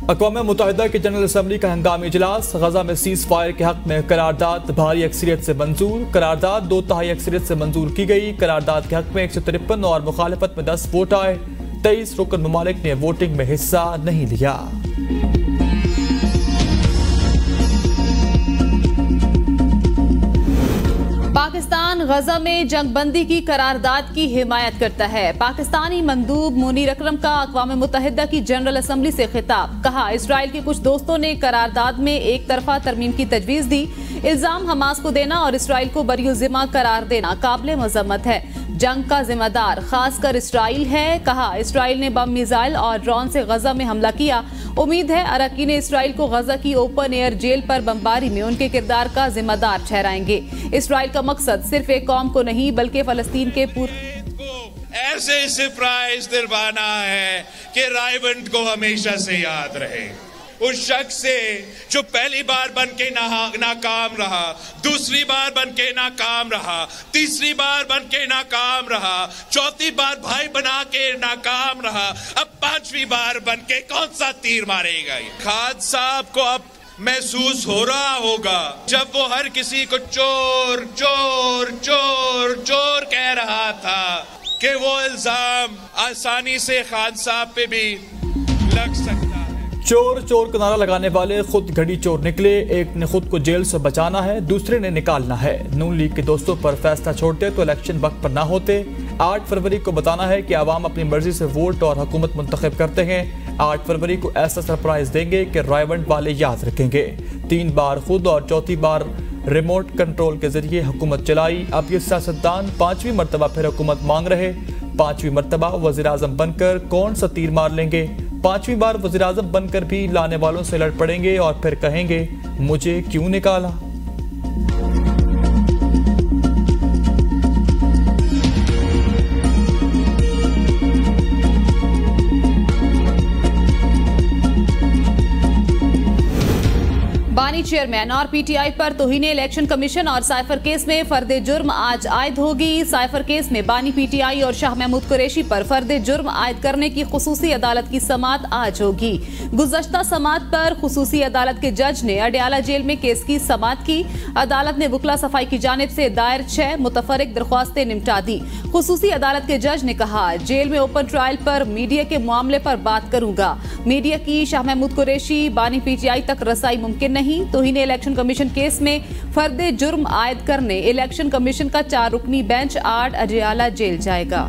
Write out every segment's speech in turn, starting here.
अक़वाम मुत्तहिदा की general assembly का हंगामी इजलास। गजा में सीज फायर के हक में करारदाद भारी अक्सरियत से मंजूर। करारदाद 2/3 अक्सरियत से मंजूर की गई। करारदाद के हक में 153 और मुखालफत में 10 वोट आए। 23 रुकन ममालिक ने वोटिंग में हिस्सा नहीं लिया। पाकिस्तान गजा में जंगबंदी की करारदाद की हिमायत करता है। पाकिस्तानी मंदूब मुनीर अकरम का अक़वाम मुत्तहिदा की जनरल असम्बली से खिताब। कहा, इसराइल के कुछ दोस्तों ने करारदाद में एक तरफा तरमीम की तजवीज़ दी। इल्जाम हमास को देना और इसराइल को बरीउज़िम्मा करार देना काबिल मज़म्मत है। जंग का जिम्मेदार खासकर इसराइल है। कहा, इसराइल ने बम, मिसाइल और ड्रोन से गजा में हमला किया। उम्मीद है अरकान इसराइल को गजा की ओपन एयर जेल पर बमबारी में उनके किरदार का जिम्मेदार ठहराएंगे। इसराइल का मकसद सिर्फ एक कौम को नहीं बल्कि फलस्तीन के ऐसे सरप्राइज दिलवाना है कि रायवंड को हमेशा से याद रहे। उस शख्स से जो पहली बार बन के नाकाम रहा, दूसरी बार बन के नाकाम रहा, तीसरी बार बन के नाकाम रहा, चौथी बार भाई बना के नाकाम रहा, अब 5वीं बार बन के कौन सा तीर मारेगा। खाद साहब को अब महसूस हो रहा होगा जब वो हर किसी को चोर चोर चोर चोर कह रहा था कि वो इल्जाम आसानी से खान साहब पे भी लग सकता है। चोर चोर का नारा लगाने वाले खुद घड़ी चोर निकले। एक ने खुद को जेल से बचाना है, दूसरे ने निकालना है। नून लीग के दोस्तों पर फैसला छोड़ते तो इलेक्शन वक्त पर ना होते। 8 फरवरी को बताना है कि आवाम अपनी मर्जी से वोट और हुकूमत मुंतखब करते हैं। 8 फरवरी को ऐसा सरप्राइज देंगे कि रायवंड वाले याद रखेंगे। 3 बार खुद और चौथी बार रिमोट कंट्रोल के जरिए हुकूमत चलाई। अब ये सियासतदान 5वीं मरतबा फिर हुकूमत मांग रहे। 5वीं मरतबा वज़ीर आज़म बनकर कौन सा तीर मार लेंगे। 5वीं बार वज़ीर आज़म बनकर भी लाने वालों से लड़ पड़ेंगे और फिर कहेंगे मुझे क्यों निकाला। बानी चेयरमैन और पीटीआई पर तौहीन इलेक्शन कमीशन और साइफर केस में फर्द जुर्म आज आयद होगी। साइफर केस में बानी पीटीआई और शाह महमूद कुरैशी पर फर्द जुर्म आयद करने की खुसूसी अदालत की समाअत आज होगी। गुज़श्ता समाअत पर खुसूसी अदालत के जज ने अडयाला जेल में केस की समाअत की। अदालत ने वकला सफाई की जानिब से दायर 6 मुतफरिक दरख्वास्तें निपटा दी। खुसूसी अदालत के जज ने कहा, जेल में ओपन ट्रायल पर मीडिया के मामले पर बात करूंगा। मीडिया की शाह महमूद कुरैशी बानी पीटीआई तक रसाई मुमकिन नहीं। तौहीन इलेक्शन कमीशन केस में फर्द जुर्म आयद करने इलेक्शन कमीशन का 4 रुकनी बेंच 8 अडयाला जेल जाएगा।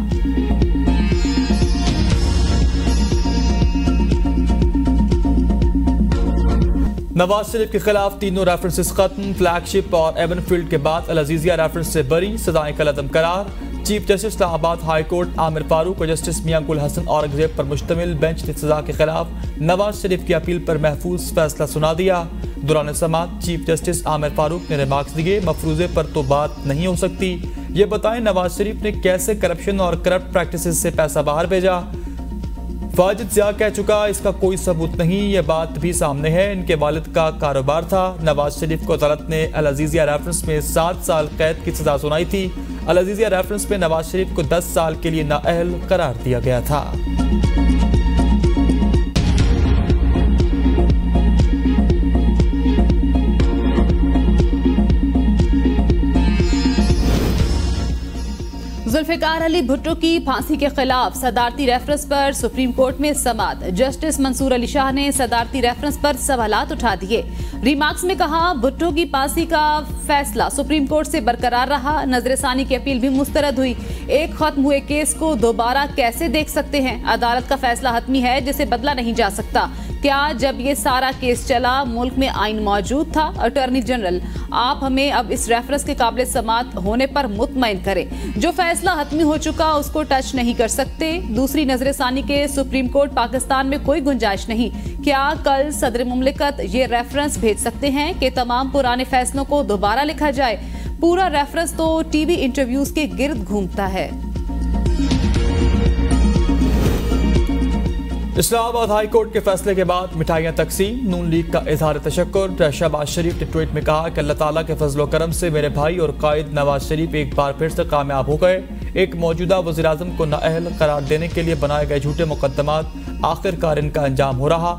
नवाज शरीफ के खिलाफ तीनों रेफरेंसेस खत्म। फ्लैगशिप और एवनफील्ड के बाद अल अजीजिया रेफरेंस से बरी, सजाएं कलअदम करार। Chief justice Islamabad high court Aamir Farooq और जस्टिस मियां गुल हसन औरंगजेब पर मुश्तमिल बेंच ने सजा के खिलाफ नवाज शरीफ की अपील पर महफूज फैसला सुना दिया। दौरान समाअत चीफ जस्टिस आमिर फारूक ने रिमार्क्स दिए, मफरूजे पर तो बात नहीं हो सकती। ये बताएं नवाज शरीफ ने कैसे करप्शन और करप्ट प्रैक्टिसेस से पैसा बाहर भेजा। वाजिद ज़िया कह चुका, इसका कोई सबूत नहीं, ये बात भी सामने है, इनके वालिद का कारोबार था। नवाज शरीफ को अदालत ने अल अजीजिया रेफरेंस में 7 साल कैद की सजा सुनाई थी। अल अजीजिया रेफरेंस में नवाज शरीफ को 10 साल के लिए नाअहल करार दिया गया था। जुल्फिकार अली भुट्टो की फांसी के खिलाफ सदारती रेफरेंस पर सुप्रीम कोर्ट में समाअत। जस्टिस मंसूर अली शाह ने सदारती रेफरेंस पर सवालात उठा दिए। रिमार्क्स में कहा, भुट्टो की फांसी का फैसला सुप्रीम कोर्ट से बरकरार रहा। नजरसानी की अपील भी मुस्तरद हुई। एक खत्म हुए केस को दोबारा कैसे देख सकते हैं। अदालत का फैसला हतमी है जिसे बदला नहीं जा सकता। क्या जब ये सारा केस चला मुल्क में आइन मौजूद था? अटॉर्नी जनरल, आप हमें अब इस रेफरेंस के काबिल समाअत होने पर मुतमईन करें। जो फैसला हतमी हो चुका उसको टच नहीं कर सकते। दूसरी नजरसानी के सुप्रीम कोर्ट पाकिस्तान में कोई गुंजाइश नहीं। क्या कल सदर मुमलिकत ये रेफरेंस भेज सकते हैं कि तमाम पुराने फैसलों को दोबारा लिखा जाए? पूरा रेफरेंस तो टीवी इंटरव्यूज के गिर्द घूमता है। इस्लामाबाद हाई कोर्ट के फैसले के बाद मिठाइयां तकसीम। नून लीग का इजहार तशक्कुर। शहबाज शरीफ ने ट्वीट में कहा कि अल्लाह ताला के फजलो करम से मेरे भाई और कायद नवाज शरीफ एक बार फिर से कामयाब हो गए। एक मौजूदा वज़ीर आज़म को नाअहल करार देने के लिए बनाए गए झूठे मुकदमात आखिरकार इनका अंजाम हो रहा।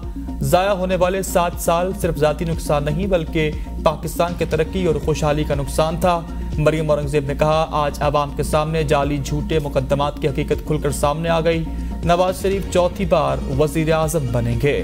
जाया होने वाले 7 साल सिर्फ जाती नुकसान नहीं बल्कि पाकिस्तान की तरक्की और खुशहाली का नुकसान था। मरियम औरंगजेब ने कहा, आज आवाम के सामने जाली झूठे मुकदमात की हकीकत खुलकर सामने आ गई। नवाज शरीफ चौथी बार वजीर आजम बनेंगे।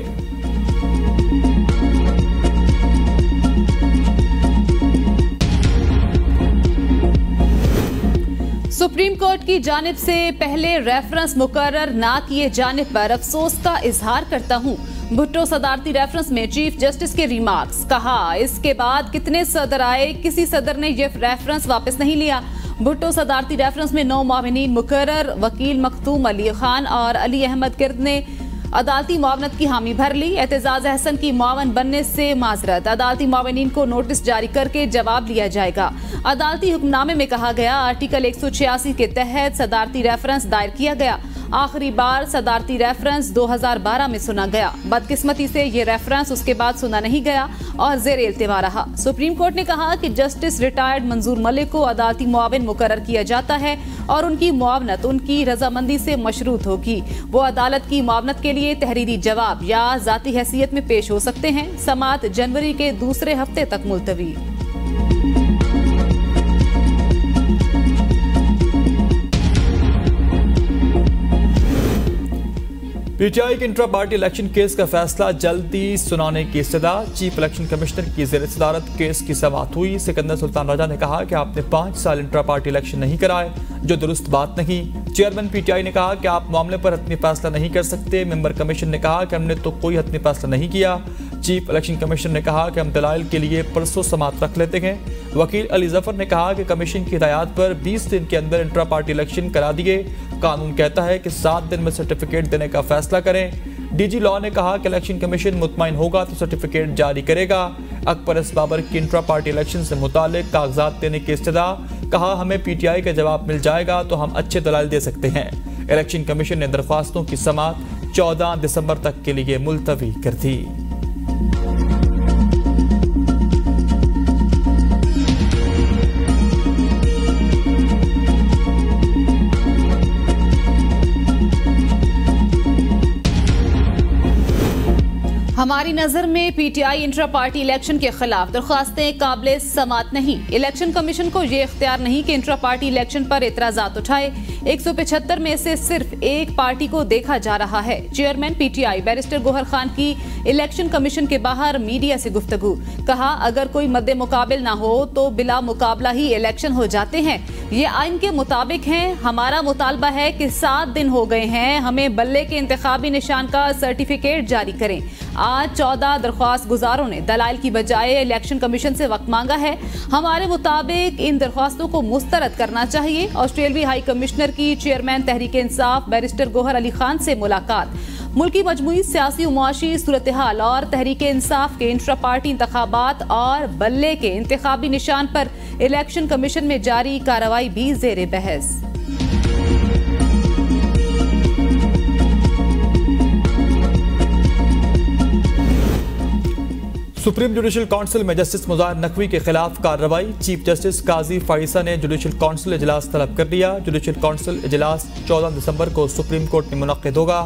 सुप्रीम कोर्ट की जानिब से पहले रेफरेंस मुकर्रर ना किए जाने पर अफसोस का इजहार करता हूं। भुट्टो सदारती रेफरेंस में चीफ जस्टिस के रिमार्क्स। कहा, इसके बाद कितने सदर आए, किसी सदर ने यह रेफरेंस वापस नहीं लिया। भुट्टो सदारती रेफरेंस में 9 मुआविनीन मुकर्रर, वकील मखतूम अली खान और अली अहमद किर्द ने अदालती मुआवनत की हामी भर ली। एतजाज अहसन की मुआवन बनने से माजरत। अदालती मुआविनीन को नोटिस जारी करके जवाब लिया जाएगा। अदालती हुक्मनामे में कहा गया, आर्टिकल 186 के तहत सदारती रेफरेंस दायर किया गया। आखिरी बार सदारती रेफरेंस 2012 में सुना गया। बदकिस्मती से ये रेफरेंस उसके बाद सुना नहीं गया और जेर इल्तिवा रहा। सुप्रीम कोर्ट ने कहा कि जस्टिस रिटायर्ड मंजूर मलिक को अदालती मुआविन मुकर्रर किया जाता है और उनकी मुआवनत उनकी रजामंदी से मशरूत होगी। वो अदालत की मुआवनत के लिए तहरीरी जवाब या जाती हैसियत में पेश हो सकते हैं। समाअत जनवरी के दूसरे हफ्ते तक मुलतवी। पीटीआई के इंट्रा पार्टी इलेक्शन केस का फैसला जल्दी सुनाने की इस्तदा। चीफ इलेक्शन कमिश्नर की ज़ेर सदारत केस की समाअत हुई। सिकंदर सुल्तान राजा ने कहा कि आपने 5 साल इंट्रा पार्टी इलेक्शन नहीं कराए, जो दुरुस्त बात नहीं। चेयरमैन पीटीआई ने कहा कि आप मामले पर हतमी फैसला नहीं कर सकते। मेंबर कमीशन ने कहा कि हमने तो कोई हतमी फैसला नहीं किया। चीफ इलेक्शन कमिश्नर ने कहा कि हम दलाइल के लिए परसों समाअत रख लेते हैं। वकील अली जफर ने कहा कि कमीशन की हिदायत पर 20 दिन के अंदर इंट्रा पार्टी इलेक्शन करा दिए। कानून कहता है कि 7 दिन में सर्टिफिकेट देने का फैसला करें। डीजी लॉ ने कहा कि इलेक्शन कमीशन मुतमईन होगा तो सर्टिफिकेट जारी करेगा। अकबर एस बाबर की इंट्रा पार्टी इलेक्शन से मुतालिक कागजात देने की इस्तदा। कहा, हमें पीटीआई का जवाब मिल जाएगा तो हम अच्छे दलाइल दे सकते हैं। इलेक्शन कमीशन ने दरख्वास्तों की समाअत 14 दिसंबर तक के लिए मुलतवी कर दी। हमारी नजर में पीटीआई इंट्रा पार्टी इलेक्शन के खिलाफ दरख्वास्तें काबिल समाअत नहीं। इलेक्शन कमीशन को ये इख्तियार नहीं कि इंट्रा पार्टी इलेक्शन पर एतराजात उठाए। 175 में से सिर्फ एक पार्टी को देखा जा रहा है। Chairman PTI barrister Gohar Khan की इलेक्शन कमीशन के बाहर मीडिया से गुफ्तगू। कहा, अगर कोई मद्दे मुकाबिल ना हो तो बिला मुकाबला ही इलेक्शन हो जाते हैं। ये आइन के मुताबिक है। हमारा मुतालबा है कि 7 दिन हो गए हैं, हमें बल्ले के इंतखाबी निशान का सर्टिफिकेट जारी करें। आज 14 दरख्वास्त गुजारों ने दलाइल की बजाय इलेक्शन कमीशन से वक्त मांगा है। हमारे मुताबिक इन दरख्वास्तों को मुस्तरद करना चाहिए। ऑस्ट्रेलियाई हाई कमिश्नर की चेयरमैन तहरीक इंसाफ बैरिस्टर गोहर अली खान से मुलाकात। मुल्की मजमूई सियासी और मुआशी सूरत हाल और तहरीक इंसाफ के इंट्रा पार्टी इंतखाबात और बल्ले के इंतखाबी निशान पर इलेक्शन कमीशन में जारी कार्रवाई भी जेर बहस। सुप्रीम जुडिशल काउंसिल में जस्टिस मुज़ाहिर नकवी के खिलाफ कार्रवाई। चीफ जस्टिस काजी फाइसा ने जुडिशल काउंसिल इजलास तलब कर दिया। जुडिशल काउंसिल इजलास 14 दिसंबर को सुप्रीम कोर्ट में मुनक्किद होगा।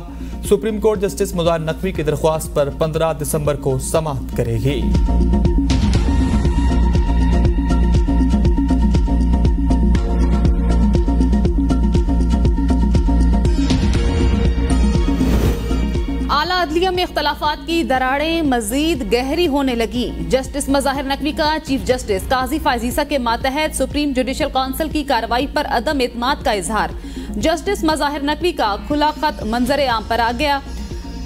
Supreme court justice Mazahar Naqvi की दरख्वास्त पर 15 दिसंबर को समाअत करेगी। आला अदलिया में इख्तलाफात की दरारें मजीद गहरी होने लगी। जस्टिस मुज़ाहिर नकवी का चीफ जस्टिस काजी फायजीसा के मातहत सुप्रीम जुडिशल काउंसिल की कार्रवाई पर अदम एतमाद का इजहार। जस्टिस मुज़ाहिर नकवी का खुला खत मंजर आम पर आ गया।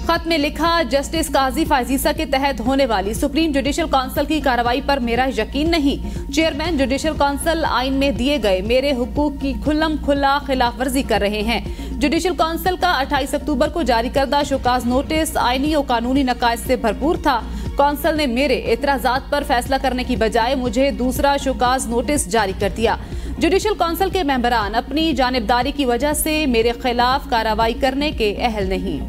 खत में लिखा, जस्टिस काजी फायजीसा के तहत होने वाली सुप्रीम जुडिशल काउंसिल की कार्रवाई पर मेरा यकीन नहीं। चेयरमैन जुडिशल काउंसिल आइन में दिए गए मेरे हुकूक की खुल्लम खुल्ला खिलाफ वर्जी कर रहे हैं। जुडिशल काउंसिल का 28 अक्टूबर को जारी करदा शोकाज नोटिस आईनी और कानूनी नकाइज से भरपूर था। काउंसिल ने मेरे एतराजात पर फैसला करने की बजाय मुझे दूसरा शोकाज नोटिस जारी कर दिया। जुडिशल काउंसिल के मेंबरान अपनी जानिबदारी की वजह से मेरे खिलाफ कार्रवाई करने के अहल नहीं।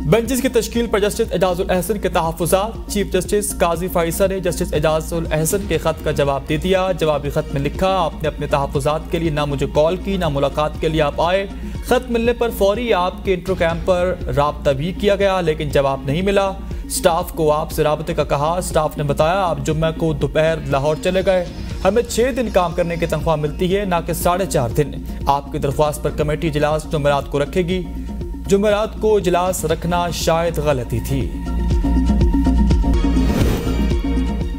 बेंचेस की तश्कील पर जस्टिस एजाजुल अहसन के तहफ़्फ़ुज़ात। चीफ जस्टिस काजी फाइसा ने जस्टिस एजाजुल अहसन के ख़त का जवाब दे दिया। जवाबी ख़त में लिखा, आपने अपने तहफ़्फ़ुज़ात के लिए ना मुझे कॉल की, ना मुलाकात के लिए आप आए। ख़त मिलने पर फौरी आपके इंट्रो कैंप पर राब्ता भी किया गया, लेकिन जवाब नहीं मिला। स्टाफ को आपसे राबते का कहा। स्टाफ ने बताया आप जुम्मे को दोपहर लाहौर चले गए। हमें 6 दिन काम करने की तनख्वाह मिलती है, ना कि 4.5 दिन। आपकी दरख्वास्त पर कमेटी इजलास जुमेरात को रखेगी। जुमेरात को इजलास रखना शायद गलती थी।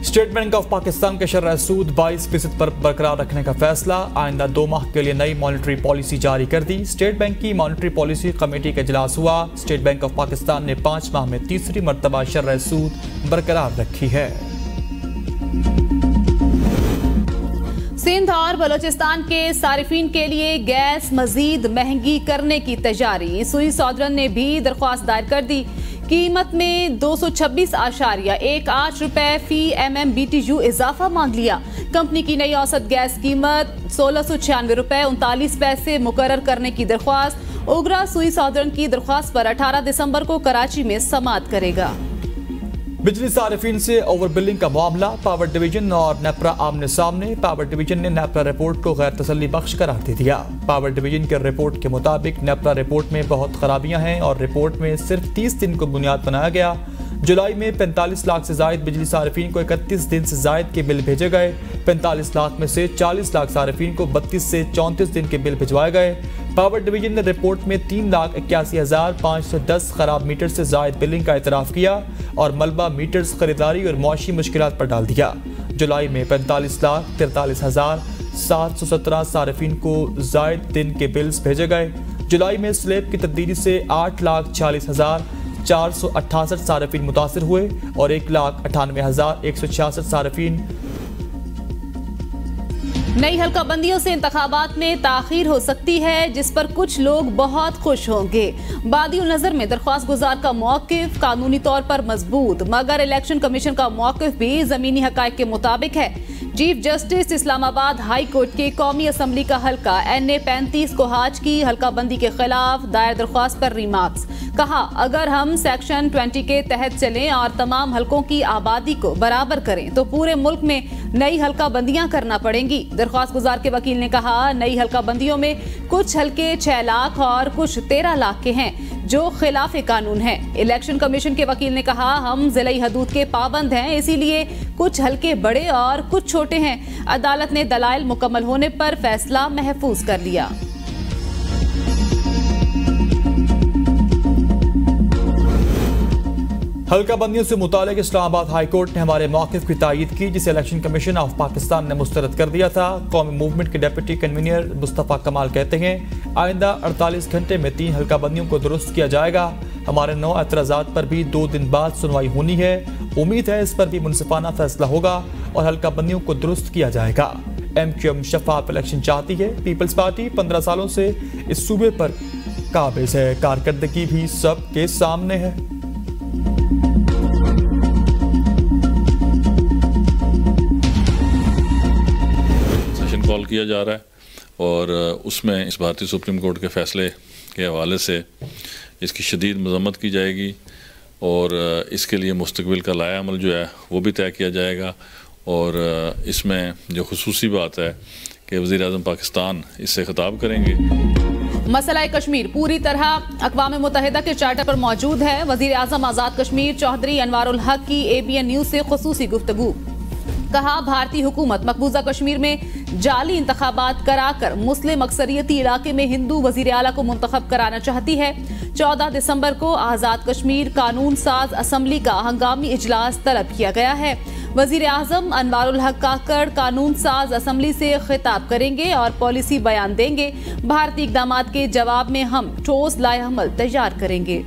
स्टेट बैंक ऑफ पाकिस्तान के शरह सूद 22% पर बरकरार रखने का फैसला। आइंदा 2 माह के लिए नई मॉनेटरी पॉलिसी जारी कर दी। स्टेट बैंक की मॉनेटरी पॉलिसी कमेटी का इजलास हुआ। स्टेट बैंक ऑफ पाकिस्तान ने 5 माह में तीसरी मरतबा शरह सूद बरकरार रखी है। सिंध और बलोचिस्तान के सारिफीन के लिए गैस मजीद महंगी करने की तैयारी। सुई सौदरन ने भी दरख्वास्त दायर कर दी। कीमत में 226.18 रुपए फी MMBTU इजाफा मांग लिया। कंपनी की नई औसत गैस कीमत 1696 रुपए 39 पैसे मुकर्रर करने की दरख्वास्त। उगरा सुई सौदरन की दरख्वास्त पर 18 दिसंबर को कराची में समाअत करेगा। बिजली सारिफीन से ओवर बिलिंग का मामला। पावर डिवीजन और नेपरा आमने सामने। पावर डिवीजन ने नेपरा रिपोर्ट को गैर तसल्ली बख्श करार दे दिया। पावर डिवीजन के रिपोर्ट के मुताबिक नेपरा रिपोर्ट में बहुत खराबियां हैं और रिपोर्ट में सिर्फ 30 दिन को बुनियाद बनाया गया। जुलाई में 45 लाख से जायद बिजली सारिफीन को 31 दिन से जायद के बिल भेजे गए। 45 लाख में से 40 लाख सारिफीन को 32 से 34 दिन के बिल भिजवाए गए। पावर डिवीजन ने रिपोर्ट में 3,81,510 खराब मीटर से जायद बिलिंग का एतराफ़ किया और मलबा मीटर्स खरीदारी और मौशी मुश्किलात पर डाल दिया। जुलाई में 45,43,717 सारिफीन को जायद दिन के बिल्स भेजे गए। जुलाई में स्लेब की तब्दीली से 8,40,468 सारिफीन मुतासिर हुए और 1,98,166 सारिफीन। नई हल्काबंदियों से इंतखाबात में ताखीर हो सकती है, जिस पर कुछ लोग बहुत खुश होंगे। बादिउल नजर में दरख्वास्त गुजार का मौकिफ कानूनी तौर पर मजबूत, मगर इलेक्शन कमीशन का मौकिफ भी जमीनी हकायक के मुताबिक है। Chief justice Islamabad high court के कौमी असम्बली का हल्का NA 35 को हाज की हल्काबंदी के खिलाफ दायर दरख्वास्त पर रिमार्क्स। कहा, अगर हम सेक्शन 20 के तहत चलें और तमाम हल्कों की आबादी को बराबर करें तो पूरे मुल्क में नई हल्काबंदियां करना पड़ेंगी। दरख्वास्त गुजार के वकील ने कहा, नई हल्काबंदियों में कुछ हल्के 6 लाख और कुछ 13 लाख के हैं जो खिलाफ कानून हैं। इलेक्शन कमीशन के वकील ने कहा, हम जिले हदूद के पाबंद हैं, इसीलिए कुछ हल्के बड़े और कुछ छोटे हैं। अदालत ने दलाइल मुकम्मल होने पर फैसला महफूज कर लिया। हल्काबंदियों से मुतालिक इस्लामाबाद हाई कोर्ट ने हमारे मौक़िफ़ की तायीद की, जिसे इलेक्शन कमीशन ऑफ पाकिस्तान ने मुस्तरद कर दिया था। कौमी मूवमेंट के डिप्टी कन्वीनर मुस्तफ़ा कमाल कहते हैं, आइंदा 48 घंटे में 3 हल्काबंदियों को दुरुस्त किया जाएगा। हमारे 9 एतराज़ात पर भी 2 दिन बाद सुनवाई होनी है। उम्मीद है इस पर भी मुनसिफाना फैसला होगा और हल्काबंदियों को दुरुस्त किया जाएगा। MQM शफाफ इलेक्शन चाहती है। पीपल्स पार्टी 15 सालों से इस सूबे पर काबिज है। कारकर्दगी भी सबके सामने है। कॉल किया जा रहा है और उसमें इस भारतीय सुप्रीम कोर्ट के फैसले के हवाले से इसकी शदीद मज़म्मत की जाएगी और इसके लिए मुस्तकबिल का लाया अमल जो है वो भी तय किया जाएगा। और इसमें जो खुसूसी बात है कि वज़ीर आज़म पाकिस्तान इससे खिताब करेंगे। मसला कश्मीर पूरी तरह अक़वाम मुत्तहिदा के चार्टर पर मौजूद है। वज़ीर आज़म आज़ाद कश्मीर चौधरी अनवारुल हक की ABN न्यूज़ से खुसूसी गुफ्तगू। कहा, भारतीय हुकूमत मकबूजा कश्मीर में जाली इंतखाबात कराकर मुस्लिम अक्सरियती इलाके में हिंदू वजीर आला को मुंतखब कराना चाहती है। 14 दिसंबर को आज़ाद कश्मीर कानून साज असम्बली का हंगामी इजलास तलब किया गया है। वजीर आज़म अनवारुल हक काकड़ कानून साज असम्बली से खिताब करेंगे और पॉलिसी बयान देंगे। भारतीय इक़दामात के जवाब में हम ठोस लाए अमल तैयार करेंगे।